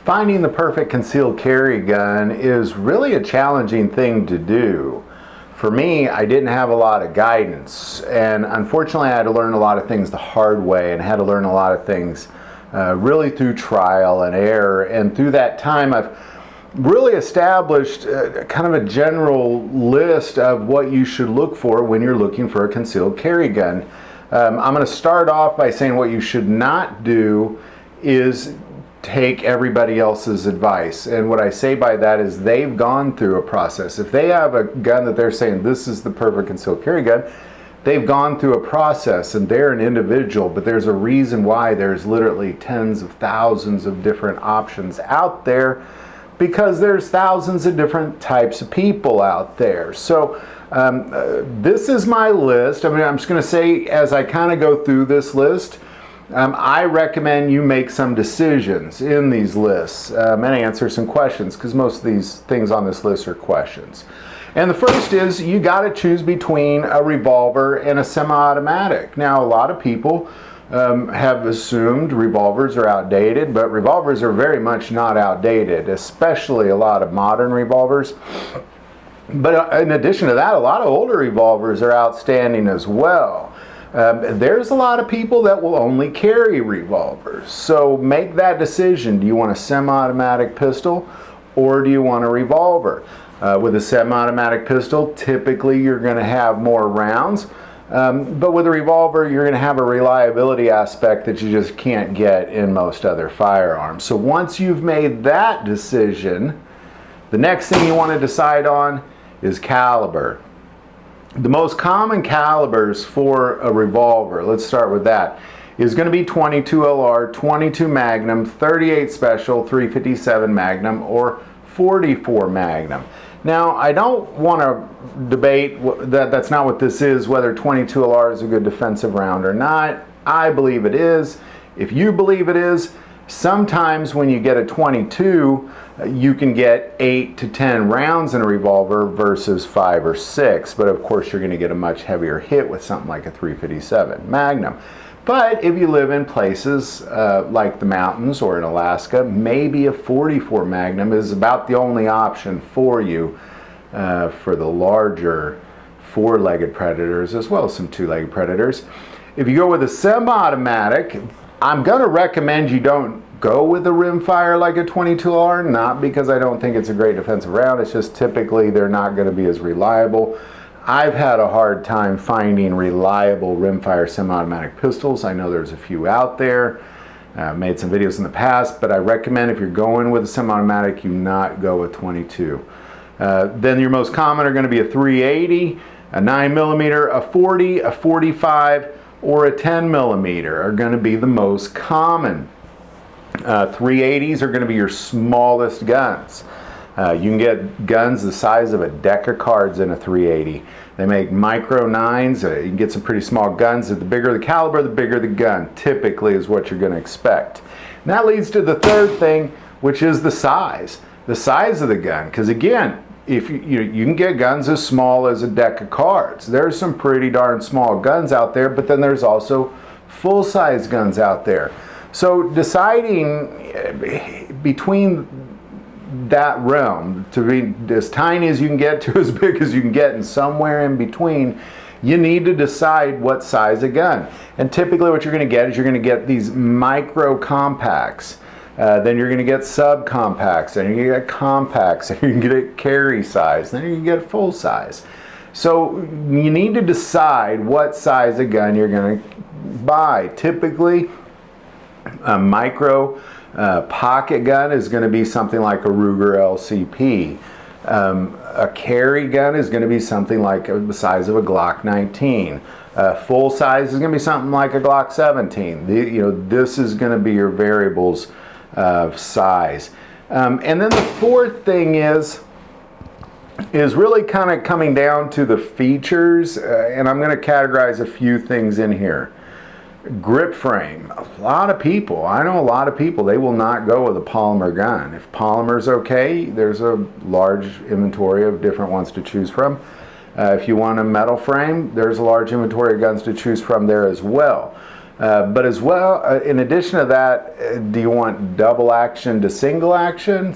Finding the perfect concealed carry gun is really a challenging thing to do. For me, I didn't have a lot of guidance, and unfortunately I had to learn a lot of things the hard way and had to learn a lot of things really through trial and error. And through that time I've really established kind of a general list of what you should look for when you're looking for a concealed carry gun. I'm going to start off by saying what you should not do is take everybody else's advice. And what I say by that is they've gone through a process. If they have a gun that they're saying this is the perfect concealed carry gun, they've gone through a process and they're an individual, but there's a reason why there's literally tens of thousands of different options out there, because there's thousands of different types of people out there. So this is my list. I mean, I'm just going to say, as I kind of go through this list, I recommend you make some decisions in these lists and answer some questions, because most of these things on this list are questions. And the first is, you got to choose between a revolver and a semi-automatic. Now, a lot of people have assumed revolvers are outdated, but revolvers are very much not outdated, especially a lot of modern revolvers. But in addition to that, a lot of older revolvers are outstanding as well. There's a lot of people that will only carry revolvers. So make that decision. Do you want a semi-automatic pistol or do you want a revolver? With a semi-automatic pistol, typically you're going to have more rounds. But with a revolver, you're going to have a reliability aspect that you just can't get in most other firearms. So once you've made that decision, the next thing you want to decide on is caliber. The most common calibers for a revolver, let's start with that, is going to be 22 LR, 22 Magnum, 38 Special, 357 Magnum, or 44 Magnum. Now, I don't want to debate that's not what this is, whether 22 LR is a good defensive round or not. I believe it is. If you believe it is, sometimes when you get a 22, you can get 8 to 10 rounds in a revolver versus 5 or 6. But of course, you're going to get a much heavier hit with something like a 357 Magnum. But if you live in places like the mountains or in Alaska, maybe a 44 Magnum is about the only option for you for the larger four-legged predators, as well as some two-legged predators. If you go with a semi-automatic, I'm going to recommend you don't go with a rimfire like a 22R, not because I don't think it's a great defensive round, it's just typically they're not going to be as reliable. I've had a hard time finding reliable rimfire semi-automatic pistols. I know there's a few out there. I've made some videos in the past, but I recommend if you're going with a semi-automatic, you not go with 22. Then your most common are going to be a 380, a 9mm, a 40, a 45, or a 10mm are going to be the most common. 380s are going to be your smallest guns. You can get guns the size of a deck of cards in a 380. They make micro 9s. You can get some pretty small guns. The bigger the caliber, the bigger the gun, typically is what you're going to expect. And that leads to the third thing, which is the size of the gun. Because again, if you can get guns as small as a deck of cards. There's some pretty darn small guns out there, but then there's also full-size guns out there. So deciding between that realm, to be as tiny as you can get to as big as you can get, and somewhere in between, you need to decide what size of gun. And typically what you're going to get is you're going to get these micro compacts. Then you're going to get subcompacts, and you get compacts, and you can get carry size, then you can get full size. So you need to decide what size of gun you're going to buy. Typically, a micro pocket gun is going to be something like a Ruger LCP. A carry gun is going to be something like the size of a Glock 19. Full size is going to be something like a Glock 17. This is going to be your variables of size. And then the fourth thing is really kind of coming down to the features, and I'm going to categorize a few things in here. Grip frame. I know a lot of people, they will not go with a polymer gun. If polymer's okay, there's a large inventory of different ones to choose from. If you want a metal frame, there's a large inventory of guns to choose from there as well. But as well, in addition to that, do you want double action to single action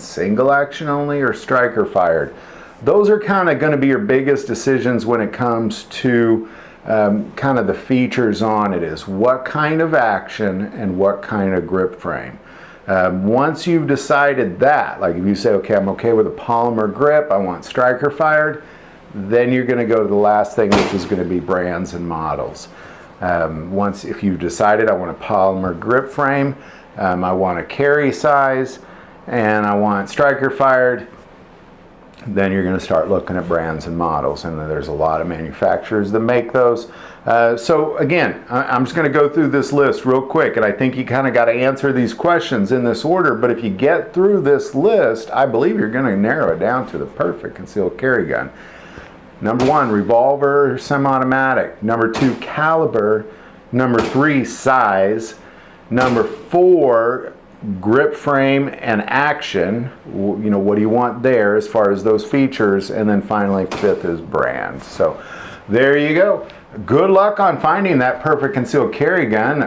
only, or striker fired? Those are kind of going to be your biggest decisions when it comes to kind of the features on it, is what kind of action and what kind of grip frame. Once you've decided that, like if you say, okay, I'm okay with a polymer grip, I want striker fired, then you're going to go to the last thing, which is going to be brands and models. If you've decided I want a polymer grip frame, I want a carry size, and I want striker fired, then you're going to start looking at brands and models, and there's a lot of manufacturers that make those. So again, I'm just going to go through this list real quick, and I think you kind of got to answer these questions in this order, but if you get through this list, I believe you're going to narrow it down to the perfect concealed carry gun. Number 1, revolver, semi-automatic. Number 2, caliber. Number 3, size. Number 4, grip frame and action. You know, what do you want there as far as those features? And then finally, 5th is brand. So there you go. Good luck on finding that perfect concealed carry gun.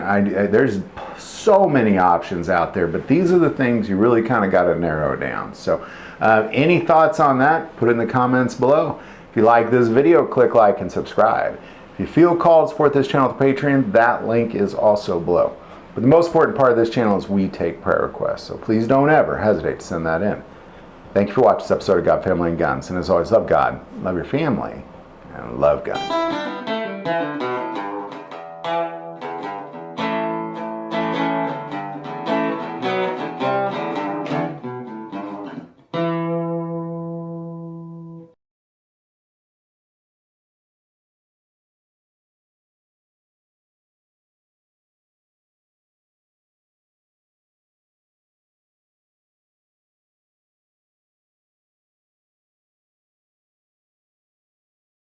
There's so many options out there, but these are the things you really kind of got to narrow down. So any thoughts on that? Put it in the comments below. If you like this video, click like and subscribe. If you feel called to support this channel with Patreon, that link is also below. But the most important part of this channel is we take prayer requests, so please don't ever hesitate to send that in. Thank you for watching this episode of God, Family, and Guns. And as always, love God, love your family, and love guns.